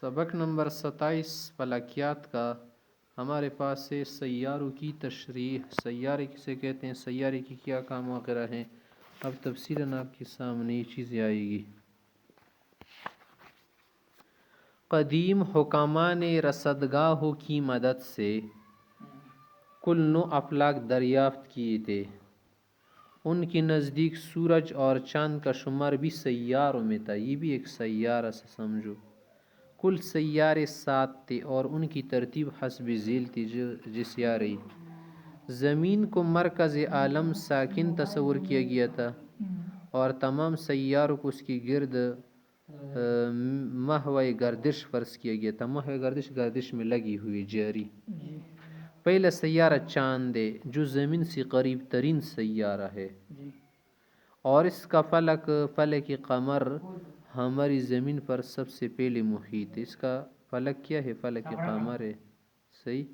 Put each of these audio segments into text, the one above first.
سبق نمبر 27 فلکیات کا ہمارے پاس ہے سیاروں کی تشریح. سیارے کسے کہتے ہیں، سیارے کی کیا کام وغیرہ ہیں. اب تفصیلاً آپ کے سامنے یہ چیزیں آئے گی. قدیم حکاماء نے رصدگاہوں کی مدد سے کل 9 افلاک دریافت کیے تھے. ان کے نزدیک سورج اور چاند کا شمار بھی سیاروں میں تھا. یہ بھی ایک سیارہ سے سمجھو. کل سیارے 7 تھے اور ان کی ترتیب حسب ذیل تھی. جس یارے زمین کو مرکز عالم ساکن تصور کیا گیا تھا اور تمام سیاروں کو اس کی گرد محو گردش فرض کیا گیا تھا. محو گردش میں لگی ہوئی جاری. پہلا سیارہ چاند ہے جو زمین سے قریب ترین سیارہ ہے اور اس کا فلک قمر ہماری زمین پر سب سے پہلے محیط ہے. اس کا فلک کیا ہے؟ فلک قمر ہے. صحیح.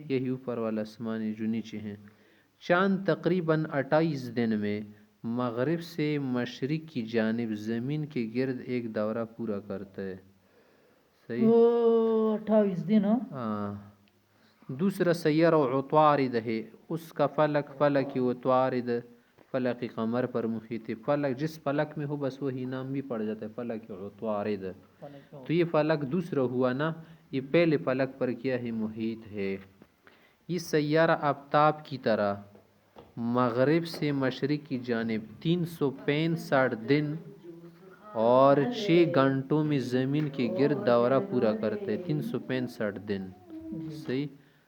یہی اوپر والا آسمان ہے جو نیچے ہیں. چاند تقریباً 28 دن میں مغرب سے مشرق کی جانب زمین کے گرد ایک دورہ پورا کرتا ہے. صحیح. 28 دن. ہاں. دوسرا سیارہ عطارد ہے. اس کا فلک عطارد فلک قمر پر محیط ہے. فلک جس فلک میں ہو بس وہی نام بھی پڑ جاتا ہے، فلک عطارد. تو یہ فلک دوسرا ہوا نا، یہ پہلے فلک پر کیا ہے؟ محیط ہے. یہ سیارہ آفتاب کی طرح مغرب سے مشرق کی جانب 365 دن اور 6 گھنٹوں میں زمین کے گرد دورہ پورا کرتا ہے. 365 دن. صحیح.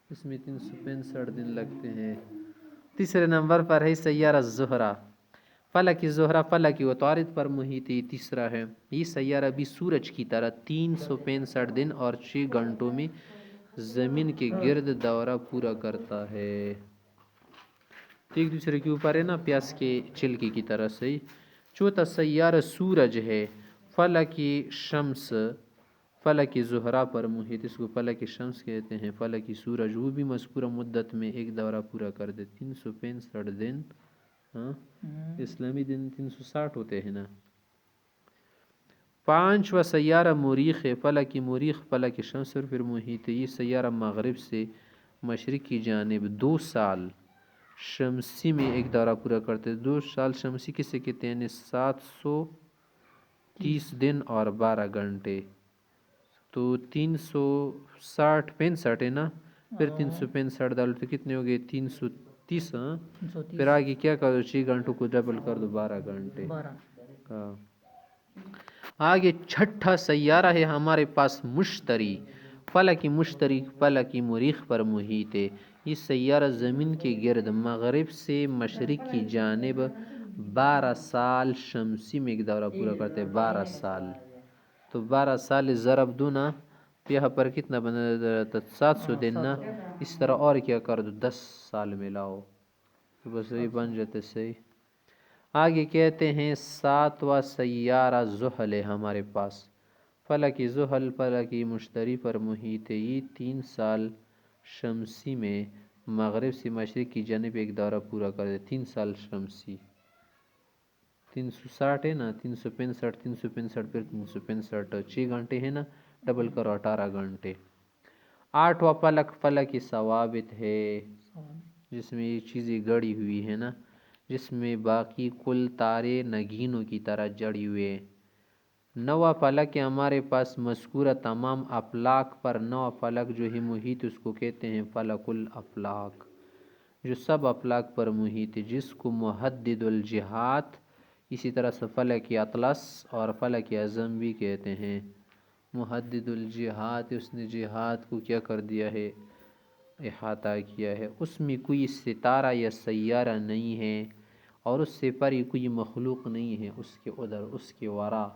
اس میں 365 دن لگتے ہیں. تیسرے نمبر پر ہے سیارہ زہرہ. فلک زہرہ فلک عطارد پر محیط ہے. تیسرا ہے. یہ سیارہ بھی سورج کی طرح 365 دن اور 6 گھنٹوں میں زمین کے گرد دورہ پورا کرتا ہے. ایک دوسرے کے اوپر ہے نا، پیاس کے چھلکے کی طرح. صحیح. چوتھا سیارہ سورج ہے. فلک شمس فلک زہرہ پر محیط. اس کو فلک شمس کہتے ہیں. فلک سورج وہ بھی مذکورہ مدت میں ایک دورہ پورا کر دے. 365 دن. ہاں، اسلامی دن 360 ہوتے ہیں نا. پانچواں سیارہ مریخ ہے. فلک مریخ فلک شمس پر محیط ہے. یہ سیارہ مغرب سے مشرق کی جانب 2 سال شمسی میں ایک دورہ پورا کرتے. 2 سال شمسی کسے کہتے ہیں؟ 730 دن اور 12 گھنٹے. تو 365 ہے نا، پھر 365 ڈالو تو کتنے ہو گئے؟ 330. پھر آگے کیا کرو؟ 6 گھنٹوں کو ڈبل کر دو، 12 گھنٹے. آگے چھٹا سیارہ ہے ہمارے پاس مشتری. فلک مشتری فلک مریخ پر محیط ہے. یہ سیارہ زمین کے گرد مغرب سے مشرق کی جانب 12 سال شمسی میں ایک دورہ پورا کرتے ہیں. 12 سال. تو 12 سال ضرب دو نا، یہاں پر کتنا بنا جاتا؟ 700 دن نا. اس طرح اور کیا کر دو، 10 سال میں لاؤ تو بس یہی بن جاتے. صحیح. آگے کہتے ہیں 7واں سیارہ زحل ہے ہمارے پاس. فلک زحل فلک مشتری پر محیط ہے. یہ 3 سال شمسی میں مغرب سے مشرق کی جانب ایک دورہ پورا کر دے. 3 سال شمسی. 360 ہے نا، 365 365 پھر 365 6 گھنٹے ہیں نا، ڈبل کرو 18 گھنٹے. 8واں فلک فلک ثوابت ہے، جس میں یہ چیزیں گڑی ہوئی ہے نا، جس میں باقی کل تارے نگینوں کی طرح جڑی ہوئے. 9واں فلک ہے ہمارے پاس مذکورہ تمام افلاک پر 9واں فلک جو ہے محیط، اس کو کہتے ہیں فلک الافلاک، جو سب افلاک پر محیط ہے، جس کو محدد الجہات اسی طرح سے فلک اطلس اور فلک اعظم بھی کہتے ہیں. محدد الجہات، اس نے جہات کو کیا کر دیا ہے؟ احاطہ کیا ہے. اس میں کوئی ستارہ یا سیارہ نہیں ہے اور اس سے پرے کوئی مخلوق نہیں ہے. اس کے ادھر اس کے وراء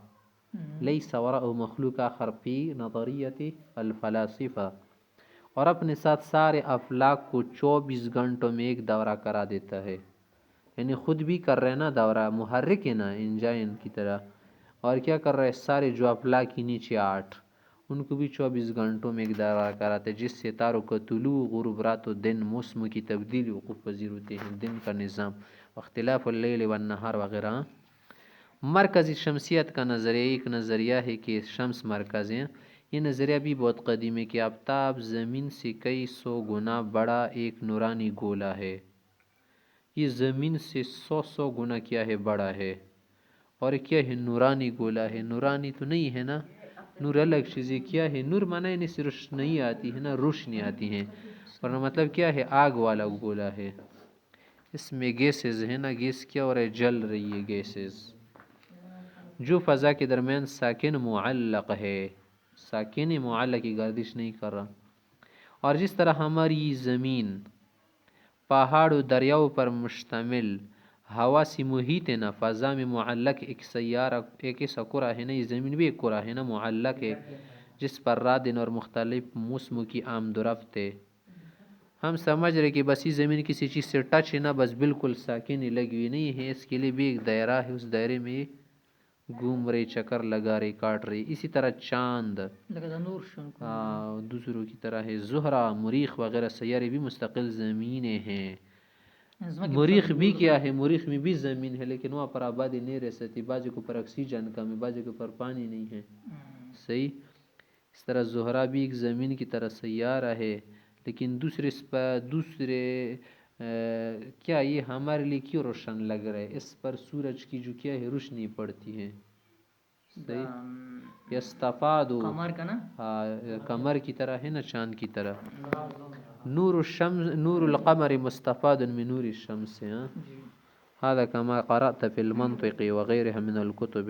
لیس وراء مخلوق آخر فی نظریت الفلاسفہ. اور اپنے ساتھ سارے افلاک کو 24 گھنٹوں میں ایک دورہ کرا دیتا ہے. یعنی خود بھی کر رہے نا دورہ، محرک ہے نا، انجائن کی طرح. اور کیا کر رہے سارے جو افلاک کی نیچے 8 ان کو بھی 24 گھنٹوں میں ایک دورہ کراتے، جس سے ستاروں کا طلوع غروب، رات و دن، موسموں کی تبدیلی وقوع پذیر ہوتے ہیں، دن کا نظام، اختلاف اللیل والنہار وغیرہ. مرکزی شمسیت کا نظریہ ایک نظریہ ہے کہ شمس مرکز ہے. یہ نظریہ بھی بہت قدیم ہے کہ آفتاب زمین سے کئی سو گنا بڑا ایک نورانی گولا ہے. یہ زمین سے سو گنا کیا ہے بڑا ہے، اور کیا ہے نورانی گولا ہے. نورانی تو نہیں ہے نا، نور الگ چیز ہے. کیا ہے نور مانا یعنی سے روشنی آتی ہے نا، روشنی آتی ہے، ورنہ مطلب کیا ہے آگ والا گولا ہے. اس میں گیسز ہے نا، گیس کیا ہو رہا ہے، جل رہی ہے گیسز، جو فضا کے درمیان ساکن معلق ہے، ساکن معلق کی گردش نہیں کر رہا. اور جس طرح ہماری زمین پہاڑ و دریاؤں پر مشتمل ہوا سے محیط ہے نا، فضا میں معلق ایک سیارہ، ایک ایسا کرہ ہے نا، یہ زمین بھی ایک کرہ ہے نا، معلق ہے، جس پر رات دن اور مختلف موسموں کی آمد و رفت ہے. ہم سمجھ رہے کہ بس یہ زمین کسی چیز سے ٹچ ہے نا، بس بالکل ساکن ہی لگی ہوئی نہیں ہے، اس کے لیے بھی ایک دائرہ ہے، اس دائرے میں گھوم رہی، چکر لگا رہی، کاٹ رہی. اسی طرح چاند دوسروں کی طرح ہے. زہرہ، مریخ وغیرہ سیارے بھی مستقل زمینیں ہیں. مریخ بھی کیا ہے، مریخ میں بھی زمین ہے، لیکن وہاں پر آبادی نہیں رہ سکتی، بعض کے اوپر آکسیجن کم ہے، بعض کے اوپر پانی نہیں ہے. صحیح. اس طرح زہرہ بھی ایک زمین کی طرح سیارہ ہے، لیکن دوسرے کیا یہ ہمارے لیے کیوں روشن لگ رہا ہے، اس پر سورج کی جو کیا ہے روشنی پڑتی ہے. صحیح. یستفادو قمر کی طرح ہے نا، چاند کی طرح. نور الشمس، نور القمر مستفاد من نور الشمس. هذا كما قرأت في المنطق وغيرها من الكتب.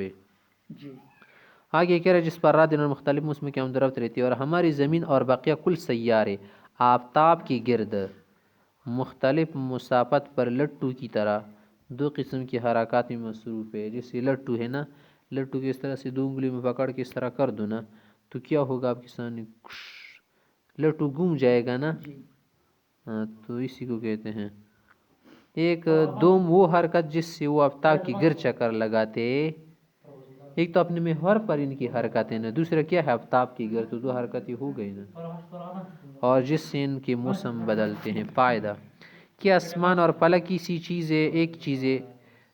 آگے کہہ رہے جس پر رات دن اور مختلف موسم کی آمد و رفت رہتی ہے، اور ہماری زمین اور بقیہ کل سیارے آفتاب کی گرد مختلف مسافت پر لٹو کی طرح دو قسم کی حرکات میں مصروف ہے. جیسے لٹو ہے نا، لٹو کی اس طرح سے دو انگلی میں پکڑ کے اس طرح کر دو نا، تو کیا ہوگا آپ کے سامنے، لٹو گھوم جائے گا نا. ہاں، تو اسی کو کہتے ہیں. ایک دوم وہ حرکت جس سے وہ آفتاب کی گرد چکر لگاتے. ایک تو اپنے محور پر ان کی حرکتیں نا، دوسرا کیا ہے آفتاب کی گرد، تو دو حرکتیں ہو گئی نا. اور جس سے ان کے موسم بدلتے ہیں. فائدہ کہ آسمان اور فلک کسی چیز ہے، ایک چیز ہے.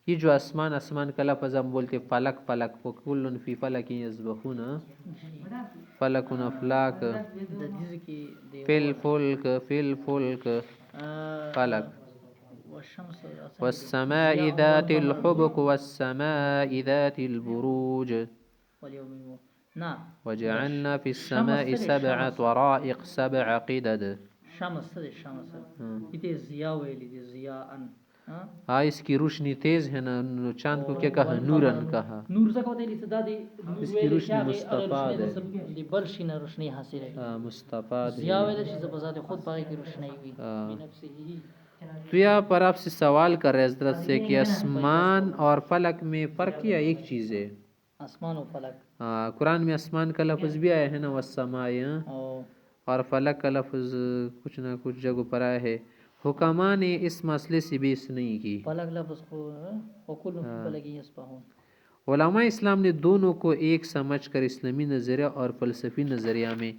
یہ جو آسمان کا لفظ ہم بولتے فلک، فلک وکل فی فلک یسبحون، فلک افلاک، فی الفلک، فی الفلک، فلک. والسماء ذات الحبك والسماء ذات البروج وجعلنا في السماء سبع طرائق سبع قدد. ہاں، اس کی روشنی تیز ہے نا. چاند کو کیا کہا، نورن کہا. اس کی روشنی مستفاد ہے، مستفاد ہے. تو یہاں پر آپ سے سوال کر رہے حضرت سے کہ آسمان اور فلک میں فرق کیا ایک چیز ہے. آسمان و فلک، قرآن میں آسمان کا لفظ بھی آیا ہے نا، والسماء، اور فلک کا لفظ کچھ نہ کچھ جگہ پر آیا ہے. حکماء نے اس مسئلے سے بیس نہیں کی. فلک لفظ کو وکل فی فلک یسبحون. علماء اسلام نے دونوں کو ایک سمجھ کر اسلامی نظریہ اور فلسفی نظریہ میں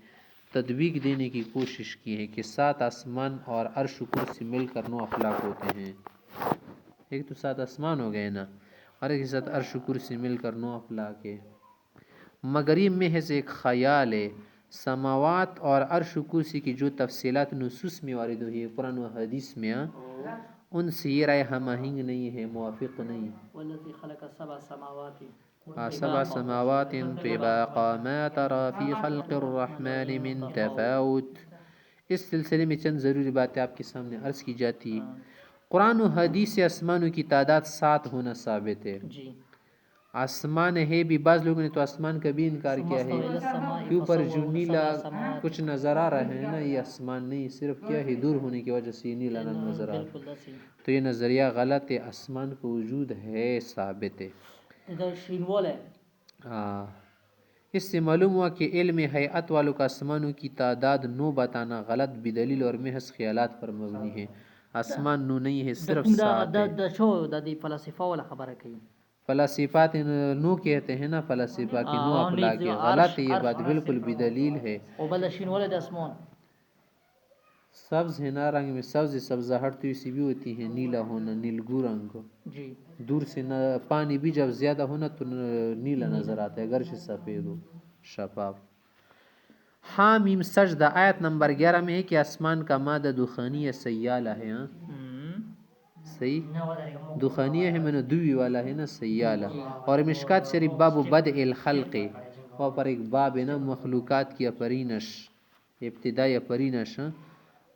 تطبیق دینے کی کوشش کی ہے کہ 7 آسمان اور عرش و کرسی مل کر 9 افلاک ہوتے ہیں. ایک تو 7 آسمان ہو گئے نا، اور ایک ساتھ عرش و کرسی مل کر 9 افلاک ہے. مگر یہ محض ایک خیال ہے. سماوات اور عرش و کرسی کی جو تفصیلات نصوص میں وارد ہوئی ہے، قرآن و حدیث میں، ان سے یہ رائے ہم آہنگ نہیں ہے، موافق نہیں. والذی خلق 7 سماوات، 7 سماوات طباقا ما ترى في خلق الرحمن من تفاوت. اس سلسلے میں چند ضروری باتیں آپ کے سامنے عرض کی جاتی. قرآن و حدیث سے آسمانوں کی تعداد 7 ہونا ثابت ہے. آسمان ہے بھی، بعض لوگوں نے تو آسمان کا بھی انکار کیا ہے کہ اوپر جو نیلا کچھ نظر آ رہا ہے نا، یہ آسمان نہیں، صرف کیا ہے دور ہونے کی وجہ سے یہ نیلا نظر آ رہا ہے. تو یہ نظریہ غلط ہے. آسمان کا وجود ہے، ثابت ہے. اس سے معلوم ہوا کہ علم ہیئت والوں کا آسمانوں کی تعداد 9 بتانا غلط بدلیل اور محض خیالات پر مبنی ہے. آسمان 9 نہیں ہے، صرف 7 ہے. فلسفات 9 کہتے ہیں نا، فلسفہ کی 9 افلاک ہے. غلط ہے یہ بات، بالکل بدلیل ہے. سبز ہے نا، رنگ میں سبز، سبزہٹ تو اسی بھی ہوتی ہے، نیلا ہونا، نیلگو رنگ. دور سے پانی بھی جب زیادہ ہونا تو نیلا نظر آتا ہے، اگرچہ سفید ہو، شفاف. حامیم سجدہ آیت نمبر 11 میں ہے کہ آسمان کا مادہ دخانی یا سیالہ ہے. ہاں صحیح دخانیہ ہے میں نے دوی والا ہے نا سیالہ. اور مشکات شریف باب بدء الخلق وہاں پر ایک باب ہے نا مخلوقات کی افرینش ابتدائی افرینش.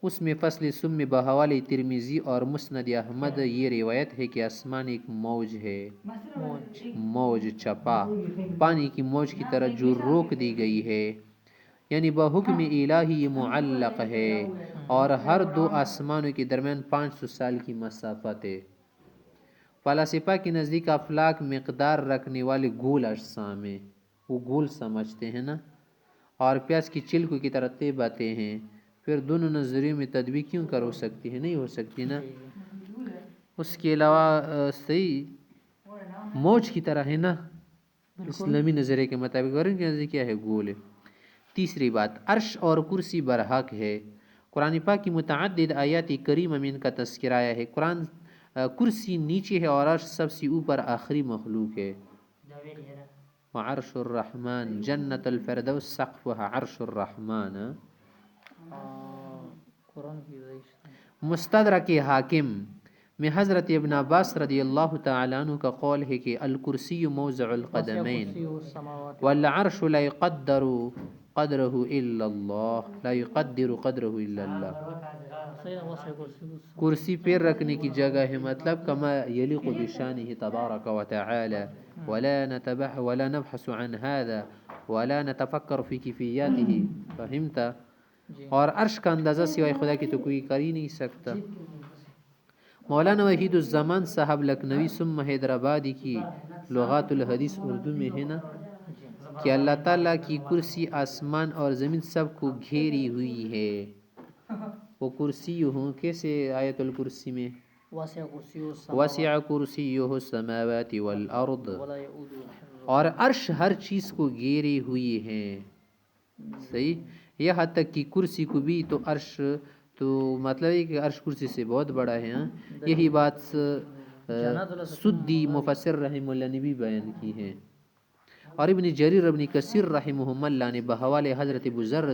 اس میں فصل سم میں بحوالِ ترمذی اور مسند احمد یہ روایت ہے کہ آسمان ایک موج ہے. موج چپا پانی کی موج کی طرح جو روک دی گئی ہے یعنی بحکم الہی معلق ہے. اور ہر دو آسمانوں کے درمیان 500 سال کی مسافت ہے. فلاسفہ کے نزدیک افلاک مقدار رکھنے والے گول اجسام ہیں. وہ گول سمجھتے ہیں نا اور پیاز کی چلکوں کی طرح طے باتیں ہیں. پھر دونوں نظریوں میں تدبیر کیوں کر ہو سکتی ہے؟ نہیں ہو سکتی نا. اس کے علاوہ صحیح موج کی طرح ہے نا اسلامی نظریے کے مطابق. اور ان کے نظریے کیا ہے؟ گول ہے. تیسری بات عرش اور کرسی برحق ہے. قرآن پاک کی متعدد آیات کریمہ میں ان کا تذکرہ آیا ہے. قرآن کرسی نیچے ہے اور عرش سب سے اوپر آخری مخلوق ہے. وعرش الرحمن جنت الفردوس سقفها عرش الرحمن. مستدرک حاکم میں حضرت ابن عباس رضی اللہ تعالیٰ عنہ کا قول ہے کہ الکرسی موضع القدمین والعرش لا يقدر قدره الا اللہ لا يقدر قدره الا اللہ. کرسی پیر رکھنے کی جگہ ہے مطلب کما یلیق بشانہ تبارک و تعالی ولا نبحث عن هذا ولا نتفکر فی کیفیاته. فہمت؟ اور عرش کا اندازہ سوائے خدا کی تو کوئی کر ہی نہیں سکتا. مولانا وحید الزمان صاحب لکھنوی ثم حیدرآبادی کی لغات الحدیث اردو میں ہے نا کہ اللہ تعالیٰ کی کرسی آسمان اور زمین سب کو گھیری ہوئی ہے. وہ کرسی ہوں کیسے آیت الکرسی میں وسع کرسیہ السماوات والارض اور عرش ہر چیز کو گھیری ہوئی ہے. صحیح یہاں تک کہ کرسی کو بھی تو عرش تو مطلب ہے کہ عرش کرسی سے بہت بڑا ہے. یہی بات سدی مفسر رحمہ اللہ نے بھی بیان کی ہے. اور ابن جریر ابن کثیر رحمہ اللہ نے بحوالِ حضرت بزر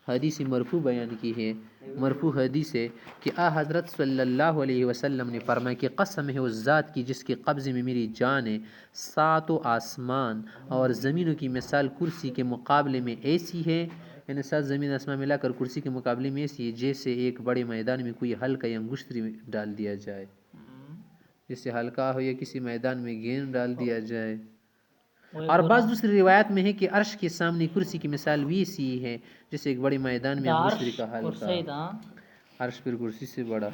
حدیث مرفوع بیان کی ہے. مرفوع حدیث ہے کہ حضرت صلی اللہ علیہ وسلم نے فرمایا کہ قسم ہے اس ذات کی جس کے قبضے میں میری جان ہے 7 آسمان اور زمینوں کی مثال کرسی کے مقابلے میں ایسی ہے. یعنی 7 زمین آسمان ملا کر کرسی کے مقابلے میں ایسی ہے جیسے ایک بڑے میدان میں کوئی ہلکا یا انگشتری ڈال دیا جائے. جیسے ہلکا ہو یا کسی میدان میں گیند ڈال دیا جائے. اور بعض دوسری روایت میں ہے کہ عرش کے سامنے کرسی کی مثال بھی ایسی ہے جیسے ایک بڑے میدان میں انگشتری کا ہلکا. عرش پر کرسی سے بڑا.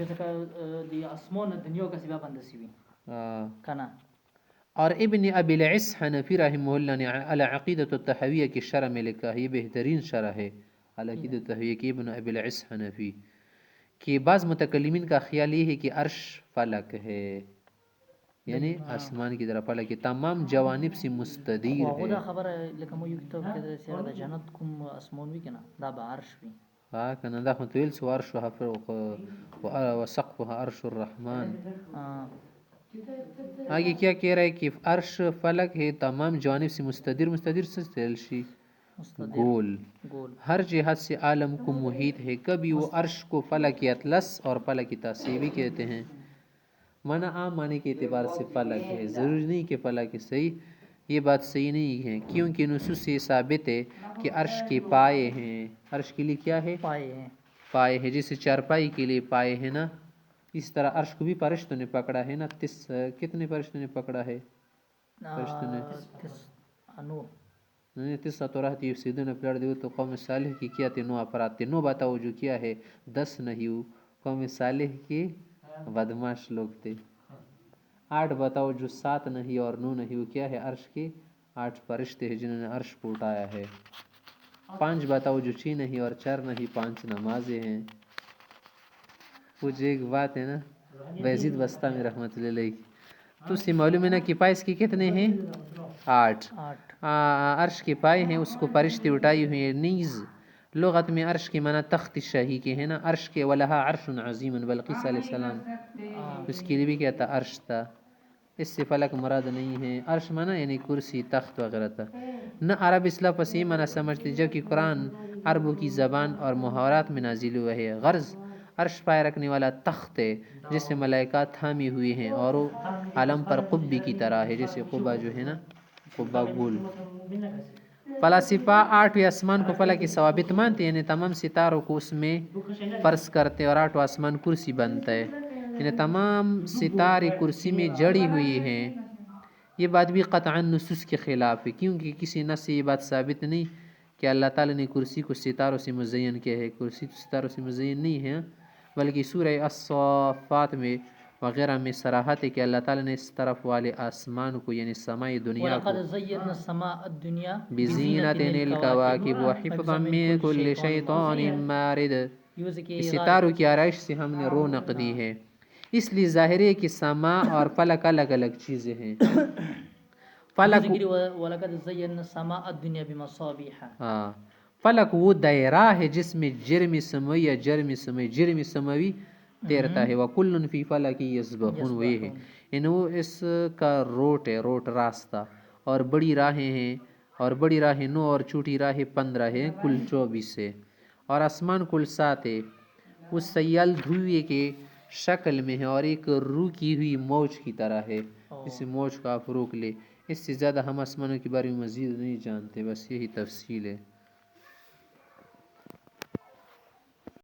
اور ابن ابی العز حنفی رحمہ اللہ نے العقیدۃ الطحاویہ کی شرح میں لکھا ہے. یہ بہترین شرح ہے العقیدۃ الطحاویہ کی ابن ابی العز حنفی کہ بعض متکلمین کا خیال یہ ہے کہ عرش فلک ہے یعنی آسمان کی طرف فلک تمام جوانب سے مستدیر ہے. ہاں کنا دا خطویل سو عرشها فوق وسقفها عرش الرحمن. آگے کیا کہہ رہا ہے کہ عرش فلک ہے تمام جوانب سے مستدیر. مستدیر سے تلشی گول ہر جہت سے عالم کو محیط ہے. کبھی وہ عرش کو فلک اطلس اور فلک تاسیبی کہتے ہیں. معنی عام معنی کے اعتبار سے فلک ہے ضروری نہیں کہ فلک ہے. صحیح یہ بات صحیح نہیں ہے کیونکہ نصوص سے ثابت ہے کہ عرش کے پائے ہیں. عرش کے لیے کیا ہے؟ پائے ہے. جیسے چارپائی کے لیے پائے ہیں نا اس طرح عرش کو بھی فرشتوں نے پکڑا ہے نا. کتنے فرشتوں نے پکڑا ہے؟ فرشتوں نے تسعہ تو رہتی یفسدون فی الارض تو قوم صالح کی کیا تھے 9 افراد تھے. 9 بتاؤ جو کیا ہے 10 نہیں قوم صالح کے بدماش لوگ تھے. 8 بتاؤ جو 7 نہیں اور 9 نہیں وہ کیا ہے عرش کے 8 فرشتے ہیں جنہوں نے عرش کو اٹھایا ہے. 5 بتاؤ جو 6 نہیں اور 4 نہیں 5 نمازیں ہیں. کچھ ایک بات ہے نا بیزید بستامی رحمۃ اللہ علیہ تو اس سے معلوم ہے نا کہ پائے اس کے کتنے ہیں 8. عرش کے پائے ہیں اس کو فرشتے اٹھائی ہوئی ہیں. نیز لغت میں عرش کے معنی تخت شاہی کے ہیں نا. عرش کے ولہا عرش عظیم بلقیس علیہ السلام اس کے لیے بھی کیا تھا عرش تھا. اس سے فلک مراد نہیں ہے. عرش معنی یعنی کرسی تخت وغیرہ تھا. نہ عرب اسلام پس یہ معنی سمجھتے جبکہ قرآن عربوں کی زبان اور محاورات میں نازل ہوا ہے۔ غرض عرش پائے رکھنے والا تخت ہے جسے ملائکہ تھامی ہوئی ہیں اور وہ عالم پر قبی کی طرح ہے، جیسے قبہ جو ہے نا، قبہ گول۔ فلاسفہ آٹھویں آسمان کو فلک کی ثوابت مانتے ہیں، یعنی تمام ستاروں کو اس میں فرض کرتے ہیں، اور آٹھواں آسمان کرسی بنتا ہے، یعنی تمام ستارے کرسی میں جڑی ہوئی ہیں۔ یہ بات بھی قطعاً نصوص کے خلاف ہے، کیونکہ کسی نص سے یہ بات ثابت نہیں کہ اللہ تعالیٰ نے کرسی کو ستاروں سے مزین کیا ہے۔ کرسی تو ستاروں سے مزین نہیں ہے، بلکہ سورہ الصافات میں وغیرہ میں صراحت ہے کہ اللہ تعالیٰ نے اس طرف والے آسمان کو یعنی سمائی دنیا کو وَلَقَدْ زَيَّنَّا السَّمَاءَ الدُّنْيَا بِزِينَةٍ الْكَوَاكِبِ وَحِفْظًا مِّن كُلِّ شَيْطَانٍ مَارِدٍ، اس ستاروں کی آرائش سے ہم نے رونق دی ہے۔ اس لیے ظاہر ہے کہ سما اور فلک الگ الگ چیزیں ہیں۔ فلک وَلَقَدْ زَيَّنَّا السَّمَاءَ الدُّنْيَا بِمَصَابِيحَ، ہاں، فلک وہ دائرہ ہے جس میں جرم سماوی یا جرم سماوی تیرتا ہے، وَكُلٌّ فِي فَلَكٍ يَسْبَحُونَ، وہ یہ ہے، یعنی وہ اس کا روٹ ہے، روٹ راستہ، اور بڑی راہیں ہیں، اور بڑی راہیں 9 اور چھوٹی راہیں 15 ہیں، کل 24 ہے، اور آسمان کل 7 ہے۔ وہ سیال دھوئے کے شکل میں ہے اور ایک روکی ہوئی موج کی طرح ہے، اس موج کا آپ روک لے۔ اس سے زیادہ ہم آسمانوں کے بارے میں مزید نہیں جانتے، بس یہی تفصیل ہے۔